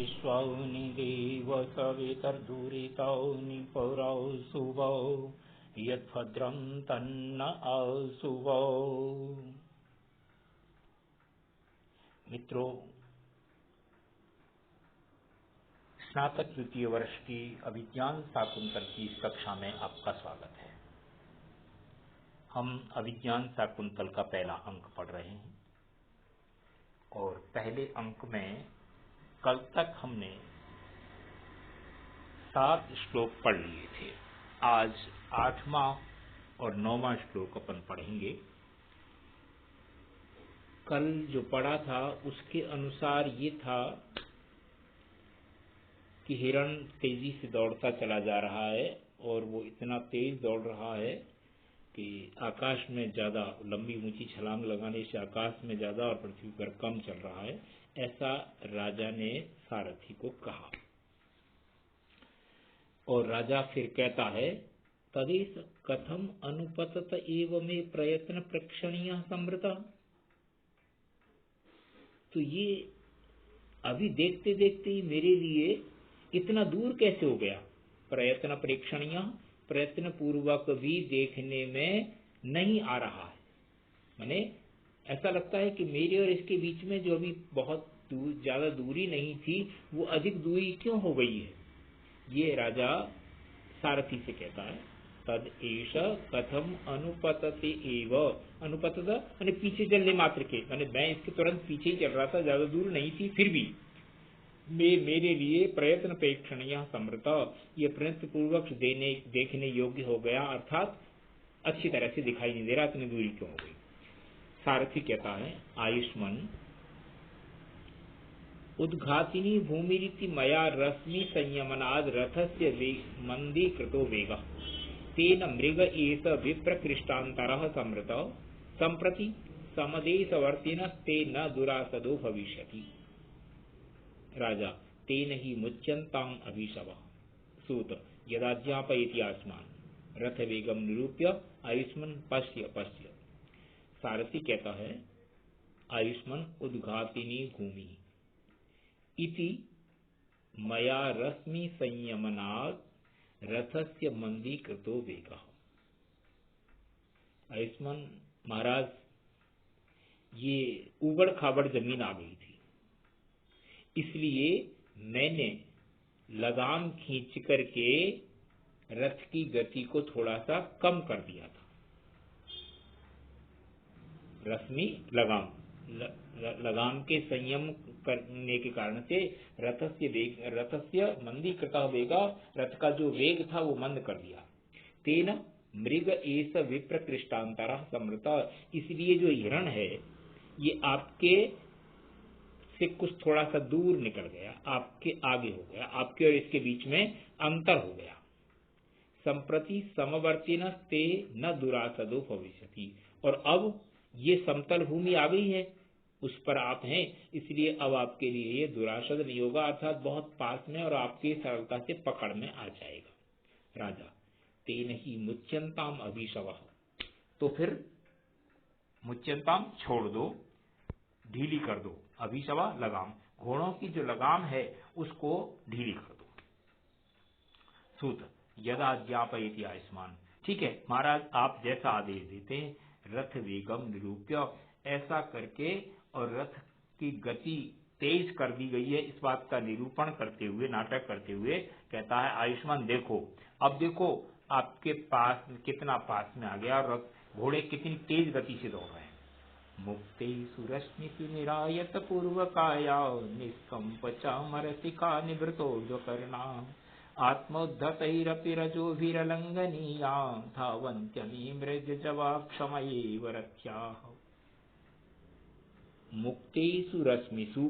विश्वानि देव सवितर्दुरितौ निपुरौ शुभौ यद्भद्रं तन्न आशुभौ। मित्रों, स्नातक द्वितीय वर्ष की अभिज्ञान शाकुंतल की इस कक्षा में आपका स्वागत है। हम अभिज्ञान शाकुंतल का पहला अंक पढ़ रहे हैं और पहले अंक में कल तक हमने 7 श्लोक पढ़ लिए थे। आज 8वां और 9वां श्लोक अपन पढ़ेंगे। कल जो पढ़ा था उसके अनुसार ये था कि हिरण तेजी से दौड़ता चला जा रहा है और वो इतना तेज दौड़ रहा है कि आकाश में ज्यादा लंबी ऊंची छलांग लगाने से आकाश में ज्यादा और पृथ्वी पर कम चल रहा है, ऐसा राजा ने सारथी को कहा। और राजा फिर कहता है, तदेश कथम अनुपतत एव में प्रयत्न प्रेक्षणीय समृता। तो ये अभी देखते देखते ही मेरे लिए इतना दूर कैसे हो गया। प्रयत्न प्रेक्षणीय, प्रयत्न पूर्वक भी देखने में नहीं आ रहा है। माने ऐसा लगता है कि मेरे और इसके बीच में जो अभी बहुत ज्यादा दूरी नहीं थी वो अधिक दूरी क्यों हो गई है। ये राजा सारथी से कहता है, तद एष कथम अनुपतते एव। अनुपतत माने पीछे चलने मात्र के, माने मैं इसके तुरंत पीछे ही चल रहा था, ज्यादा दूर नहीं थी, फिर भी मेरे लिए प्रयत्न प्रेक्षणीय समृत, ये प्रयत्न पूर्वक देखने योग्य हो गया, अर्थात अच्छी तरह से दिखाई नहीं दे रहा, इतनी दूरी क्यों हो गई। सारथी कहता है, आयुष्मान उद्घातिनी भूमिरिति मया रश्मि संयमनाद रथस्य मंदी कृतो वेगः तेन मृग एष विप्रकृष्टान्तरः समृत संप्रति समदेशवर्तिनः ते न दुरासदो भविष्यति। राजा, तेन ही मुच्यन्ताम् अभिशवः। सूत, यदा ज्ञापयति आयुष्मान रथ वेगम निरूप्य आयुष्मान पश्य पश्य। सारथी कहता है, आयुष्मान उद्घातिनी भूमि इति मया रश्मि संयमनात् रथस्य मंदी कृतो वेगः। आयुष्मान महाराज, ये उबड़ खाबड़ जमीन आ गई थी, इसलिए मैंने लगाम खींच करके रथ की गति को थोड़ा सा कम कर दिया था। रश्मि लगाम, लगाम के संयम करने के कारण से रथस्य मंदी कृता वेगा, रथ का जो वेग था वो मंद कर दिया। तेन मृग एष विप्रकृष्टान्तरः समृता, इसलिए जो हिरण है ये आपके से कुछ थोड़ा सा दूर निकल गया, आपके आगे हो गया, आपके और इसके बीच में अंतर हो गया। संप्रति समवर्तिनः ते न दुरासदो भविष्यति, और अब ये समतल भूमि आ गई है, उस पर आप हैं, इसलिए अब आपके लिए ये दुरासद नहीं होगा, अर्थात बहुत पास में और आपकी सरलता से पकड़ में आ जाएगा। राजा, तेन ही मुच्यन्ताम अभिशवः। तो फिर मुच्यन्ताम छोड़ दो, ढीली कर दो, अभिशवा लगाम, घोड़ों की जो लगाम है उसको ढीली कर दो। सूत, यदा ज्ञापयति आयुष्मान। ठीक है महाराज, आप जैसा आदेश देते हैं, रथ वेगम निरूप्य, ऐसा करके और रथ की गति तेज कर दी गई है, इस बात का निरूपण करते हुए, नाटक करते हुए कहता है, आयुष्मान देखो, अब देखो आपके पास कितना पास में आ गया और रथ घोड़े कितनी तेज गति से दौड़ रहे हैं। मुक्ते सुरश्मिषु निरायत पूर्वकाया निष्कंप चामरसिका निवृतोर्ध्वकर्णा आत्मोद्धतैरपि रजोभिरलंघनीया धावन्त्यमी मृगजवाक्षमयेव रथ्याः। मुक्तेषु रश्मिषु,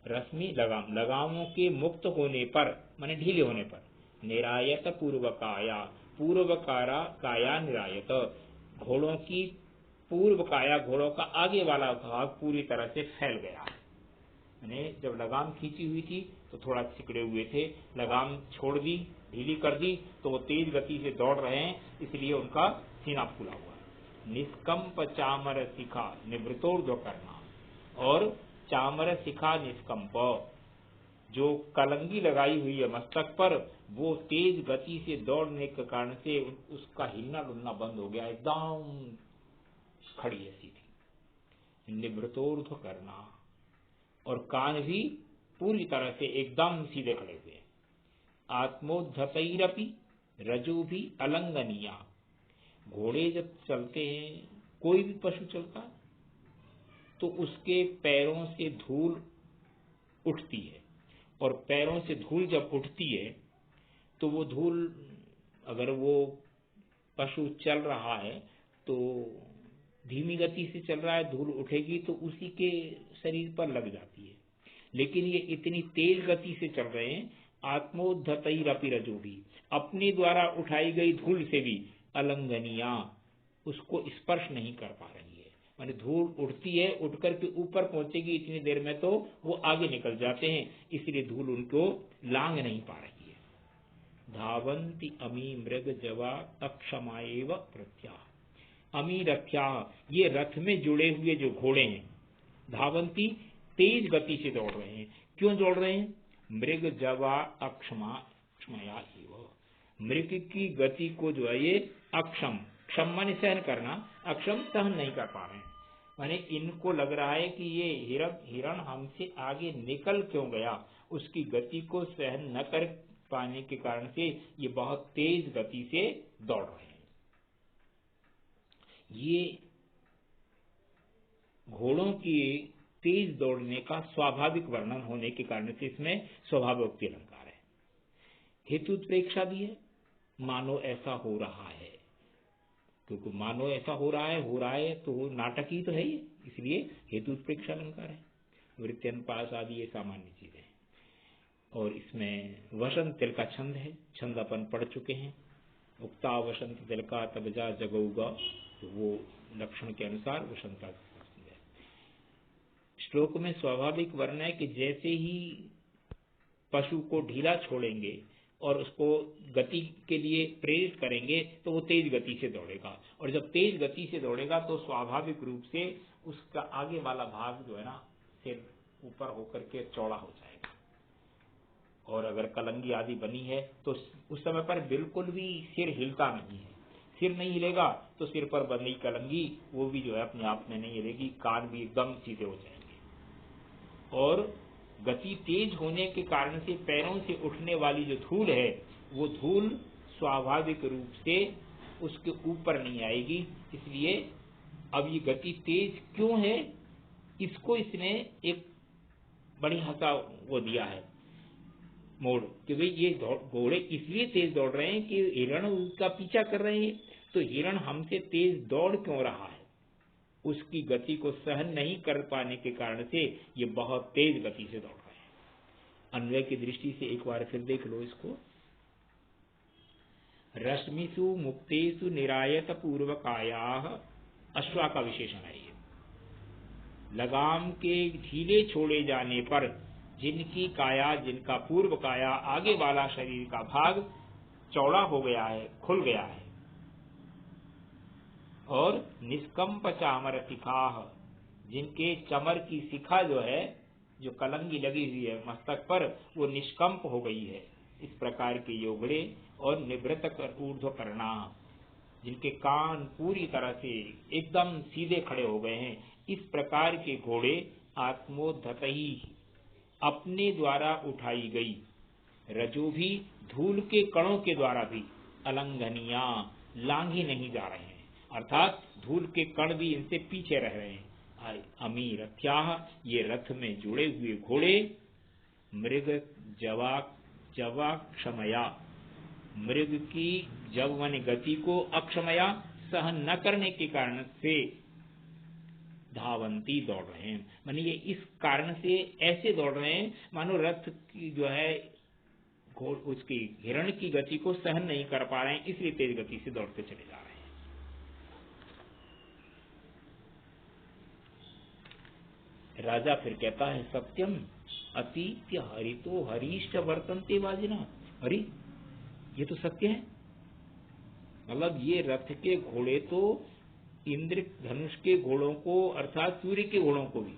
रश्मि लगाम, लगामों के मुक्त होने पर माने ढीले होने पर, निरायत पूर्वकाया, पूर्वकारा काया निरायत, घोड़ों की पूर्व काया, घोड़ों का आगे वाला भाग पूरी तरह से फैल गया। मैंने जब लगाम खींची हुई थी तो थोड़ा सिकड़े हुए थे, लगाम छोड़ दी, ढीली कर दी तो वो तेज गति से दौड़ रहे हैं, इसलिए उनका सीना फूला हुआ है। निष्कंप चामर शिखा निवृतोर्ध्व करना, और चामर शिखा निष्कंप, जो कलंगी लगाई हुई है मस्तक पर, वो तेज गति से दौड़ने के कारण से उसका हिलना डुलना बंद हो गया, एकदम खड़ी है सीधी। निवृतोर्ध करना, और कान भी पूरी तरह से एकदम सीधे खड़े हुए। आत्मोद्धतैरपि रजो भी अलंगनिया। घोड़े जब चलते हैं, कोई भी पशु चलता तो उसके पैरों से धूल उठती है, और पैरों से धूल जब उठती है तो वो धूल, अगर वो पशु चल रहा है तो धीमी गति से चल रहा है, धूल उठेगी तो उसी के शरीर पर लग जाती है। लेकिन ये इतनी तेज गति से चल रहे हैं, आत्मोद्धतैरपि रजो भी, अपने द्वारा उठाई गई धूल से भी अलंघनिया, उसको स्पर्श नहीं कर पा रही है। माने धूल उठती है, उठ करके ऊपर पहुंचेगी इतनी देर में तो वो आगे निकल जाते हैं, इसलिए धूल उनको लांग नहीं पा रही है। धावंती अमी मृग जवा अक्षमाएव प्रत्या। अमी रथ्या, ये रथ में जुड़े हुए जो घोड़े हैं, धावंती तेज गति से दौड़ रहे हैं। क्यों दौड़ रहे हैं? मृग जवा अक्षमया एव, मृग की गति को जो है ये अक्षम, क्षम माने सहन करना, अक्षम सहन नहीं कर पा रहे हैं। माने इनको लग रहा है कि ये हिरण हमसे आगे निकल क्यों गया, उसकी गति को सहन न कर पाने के कारण से ये बहुत तेज गति से दौड़ रहे हैं। ये घोड़ों की तेज दौड़ने का स्वाभाविक वर्णन होने के कारण से इसमें स्वभावोक्ति अलंकार है। हेतुत्प्रेक्षा भी है, मानो ऐसा हो रहा है, क्योंकि मानो ऐसा हो रहा है तो नाटक ही तो है ये, इसलिए हेतुत्प्रेक्षा अलंकार है। वृत्त्यनुपास आदि ये सामान्य चीजें हैं। और इसमें वसंत तिल का छंद है, छंद अपन पढ़ चुके हैं। उक्ता वसंत तिल का तबजा जगऊगा, तो वो लक्षण के अनुसार वसंत का छंद है। श्लोक में स्वाभाविक वर्ण है कि जैसे ही पशु को ढीला छोड़ेंगे और उसको गति के लिए प्रेरित करेंगे तो वो तेज गति से दौड़ेगा, और जब तेज गति से दौड़ेगा तो स्वाभाविक रूप से उसका आगे वाला भाग जो है ना, सिर ऊपर होकर के चौड़ा हो जाएगा। और अगर कलंगी आदि बनी है तो उस समय पर बिल्कुल भी सिर हिलता नहीं है। सिर नहीं हिलेगा तो सिर पर बंधी कलंगी वो भी जो है अपने आप में नहीं हिलेगी, कान भी एकदम सीधे हो जाएंगे। और गति तेज होने के कारण से पैरों से उठने वाली जो धूल है, वो धूल स्वाभाविक रूप से उसके ऊपर नहीं आएगी। इसलिए अब ये गति तेज क्यों है, इसको इसने एक बड़ी हंसा वो दिया है मोड़, कि भाई ये घोड़े इसलिए तेज दौड़ रहे हैं कि हिरण उसका पीछा कर रहे हैं, तो हिरण हमसे तेज दौड़ क्यों रहा है, उसकी गति को सहन नहीं कर पाने के कारण से ये बहुत तेज गति से दौड़ रहे हैं। अन्वय की दृष्टि से एक बार फिर देख लो इसको। रश्मिसु मुक्तेषु निरायत पूर्वकायाः, अश्वा का विशेषण है ये। लगाम के ढीले छोड़े जाने पर जिनकी काया, जिनका पूर्व काया, आगे वाला शरीर का भाग चौड़ा हो गया है, खुल गया है, और निष्कंप चामर शिखाः, जिनके चमर की शिखा जो है, जो कलंगी लगी हुई है मस्तक पर, वो निष्कंप हो गई है, इस प्रकार के योगड़े। और निवृत कर ऊर्ध्व करना, जिनके कान पूरी तरह से एकदम सीधे खड़े हो गए हैं, इस प्रकार के घोड़े आत्मोद्धतहि, अपने द्वारा उठाई गई, रजो भी, धूल के कणों के द्वारा भी, अलंघनिया, लांघे नहीं जा रहे हैं, अर्थात धूल के कण भी इनसे पीछे रह रहे हैं। अमी रथ्याः, ये रथ में जुड़े हुए घोड़े, मृग जवा क्षमया, मृग की जव माने गति को अक्षमया सहन न करने के कारण से धावंती दौड़ रहे हैं। माने ये इस कारण से ऐसे दौड़ रहे हैं मानो रथ की जो है उसकी हिरण की गति को सहन नहीं कर पा रहे हैं, इसलिए तेज गति से दौड़ते चले जा रहे हैं। राजा फिर कहता है सत्यम अतीत्य हरितो हरीश्च वर्तन्ते वाजिना। हरि, ये तो सत्य है, मतलब ये रथ के घोड़े तो इंद्र धनुष के घोड़ों को अर्थात सूर्य के घोड़ों को भी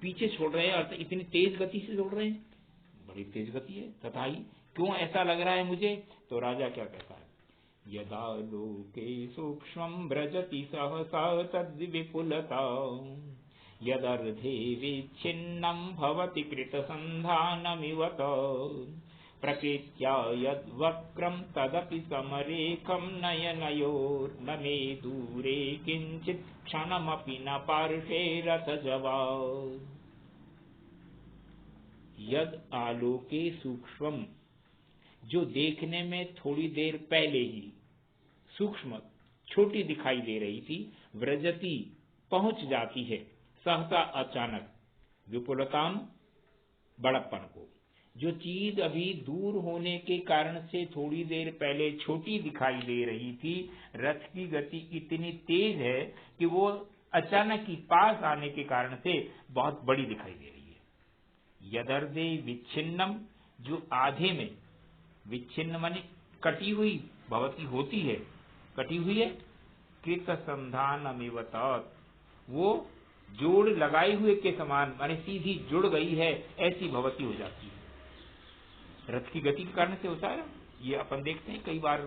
पीछे छोड़ रहे हैं, अर्थात इतनी तेज गति से दौड़ रहे हैं। बड़ी तेज गति है। तथा ही क्यों ऐसा लग रहा है मुझे? तो राजा क्या कहता है, यदा लोके सूक्ष्मं व्रजति सहसा तद् विपुलता यदर्धे विच्छिन्नं भवति कृतसन्धानमिवत प्रकृत्या यद्वक्रं तदपि समरेखं नयनयोर्न मे दूरे किंचित् क्षणमपि न पार्श्वे रथजवा। यद आलोके सूक्ष्मम, जो देखने में थोड़ी देर पहले ही सूक्ष्म छोटी दिखाई दे रही थी, व्रजती पहुंच जाती है, सहसा अचानक, विपुलताम बड़प्पन को। जो चीज अभी दूर होने के कारण से थोड़ी देर पहले छोटी दिखाई दे रही थी, रथ की गति इतनी तेज है कि वो अचानक ही पास आने के कारण से बहुत बड़ी दिखाई दे रही है। यदर्दे विच्छिन्नम, जो आधे में, विच्छिन्न माने कटी हुई, भवती होती है, कटी हुई है, कृत संधानमिवत, वो जोड़ लगाए हुए के समान माने सीधी जुड़ गई है, ऐसी भवती हो जाती है। रथ की गति के कारण से होता है। ये अपन देखते हैं कई बार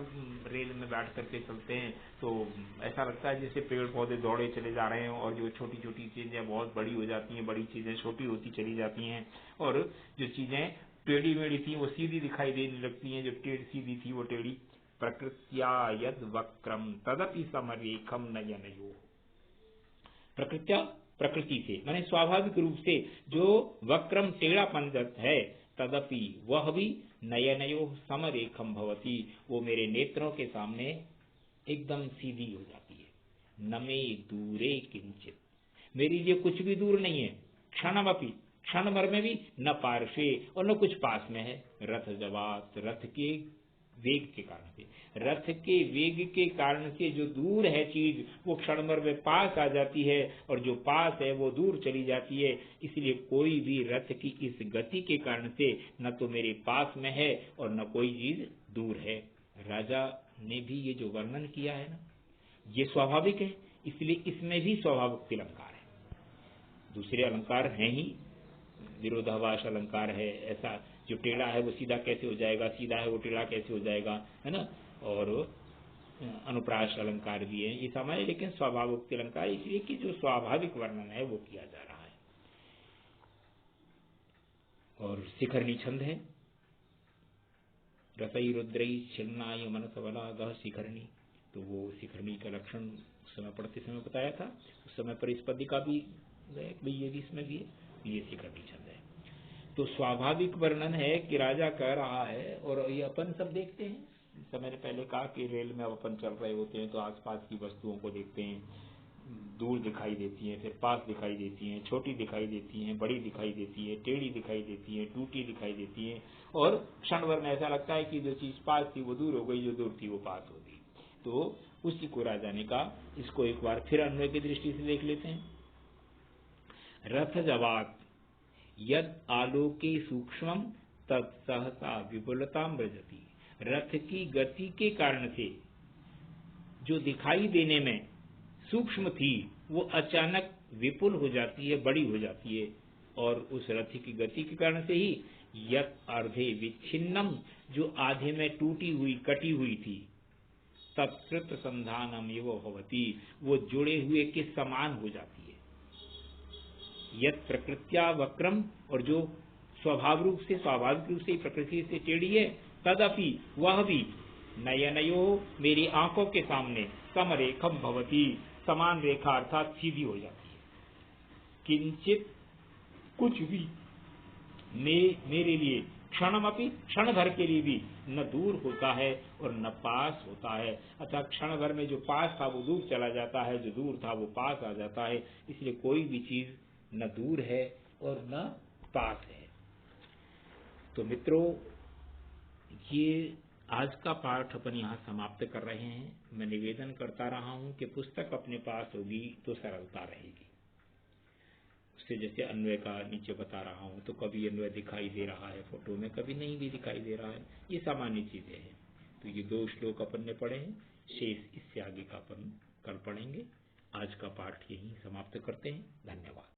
रेल में बैठ करके चलते हैं तो ऐसा लगता है जैसे पेड़ पौधे दौड़े चले जा रहे हैं और जो छोटी छोटी चीजें बहुत बड़ी हो जाती हैं, बड़ी चीजें छोटी होती चली जाती हैं, और जो चीजें टेढ़ी मेढ़ी थी वो सीधी दिखाई देने लगती हैं, जो टेढ़ी सीधी थी वो टेढ़ी। प्रकृत्या यद वक्रम तदपि समरेखम नयनयो, प्रकृत्या प्रकृति से माने स्वाभाविक रूप से जो वक्रम टेढ़ापन है, तदपि वह भी नयनयो समरेखम भवती, वो मेरे नेत्रों के सामने एकदम सीधी हो जाती है। न मे दूरे किंचित, मेरे लिए कुछ भी दूर नहीं है, क्षणमपि, क्षण भर में भी, न पार्श्वे और न कुछ पास में है। रथ जवात, रथ के वेग के कारण से, रथ के वेग के कारण से जो दूर है चीज वो क्षण भर में पास आ जाती है, और जो पास है वो दूर चली जाती है। इसलिए कोई भी रथ की इस गति के कारण से न तो मेरे पास में है और न कोई चीज दूर है। राजा ने भी ये जो वर्णन किया है ना, ये स्वाभाविक है, इसलिए इसमें भी स्वाभाविक अलंकार है। दूसरे अलंकार हैं ही, विरोधाभास अलंकार है, ऐसा जो टेढ़ा है वो सीधा कैसे हो जाएगा, सीधा है वो टेढ़ा कैसे हो जाएगा, है ना, और अनुप्रास अलंकार भी है, ये समय, लेकिन स्वाभाविक अलंकार इसलिए कि जो स्वाभाविक वर्णन है वो किया जा रहा है। और शिखरणी छंद है, रसई रुद्रई छिन्नाय मनसवला गह शिखरणी, तो वो शिखरणी का लक्षण उस समय पढ़ते समय बताया था, उस समय पर इस पद्य का भी ये भी इसमें भी है, ये शिखरणी छंद है। तो स्वाभाविक वर्णन है कि राजा कह रहा है, और ये अपन सब देखते हैं। समय ने पहले कहा कि रेल में अपन चल रहे होते हैं तो आसपास की वस्तुओं को देखते हैं, दूर दिखाई देती हैं, फिर पास दिखाई देती हैं, छोटी दिखाई देती हैं, बड़ी दिखाई देती है, टेढ़ी दिखाई देती है, टूटी दिखाई देती है, और क्षण भर में ऐसा लगता है कि जो चीज पास थी वो दूर हो गई, जो दूर थी वो पास हो गई। तो उसी को राजा ने कहा, इसको एक बार फिर अन्वय की दृष्टि से देख लेते हैं। रथ जवात यद आलोके सूक्ष्मम तत् सहसा विपुलताम व्रजति, रथ की गति के कारण से जो दिखाई देने में सूक्ष्म थी वो अचानक विपुल हो जाती है, बड़ी हो जाती है, और उस रथ की गति के कारण से ही यत अर्धे विच्छिन्नम, जो आधे में टूटी हुई कटी हुई थी, तत्कृत संधानम एव भवति, वो जुड़े हुए के समान हो जाती है। यत प्रकृत्या वक्रम, और जो स्वाभाविक रूप से प्रकृति से टेढ़ी है, तदपि वह भी नयनयो, मेरी आंखों के सामने, समरेखम भवती, समान रेखा अर्थात सीधी हो जाती है। किंचित, कुछ भी, मेरे लिए क्षणमपि, क्षण भर के लिए भी न दूर होता है और न पास होता है, अर्थात क्षण भर में जो पास था वो दूर चला जाता है, जो दूर था वो पास आ जाता है। इसलिए कोई भी चीज न दूर है और न पास है। तो मित्रों, ये आज का पाठ अपन यहाँ समाप्त कर रहे हैं। मैं निवेदन करता रहा हूँ कि पुस्तक अपने पास होगी तो सरलता रहेगी। उससे जैसे अन्वय का नीचे बता रहा हूँ, तो कभी अन्वय दिखाई दे रहा है फोटो में, कभी नहीं भी दिखाई दे रहा है, ये सामान्य चीजें हैं। तो ये 2 श्लोक अपन ने पढ़े हैं, शेष इससे आगे का अपन कल पढ़ेंगे। आज का पाठ यहीं समाप्त करते हैं। धन्यवाद।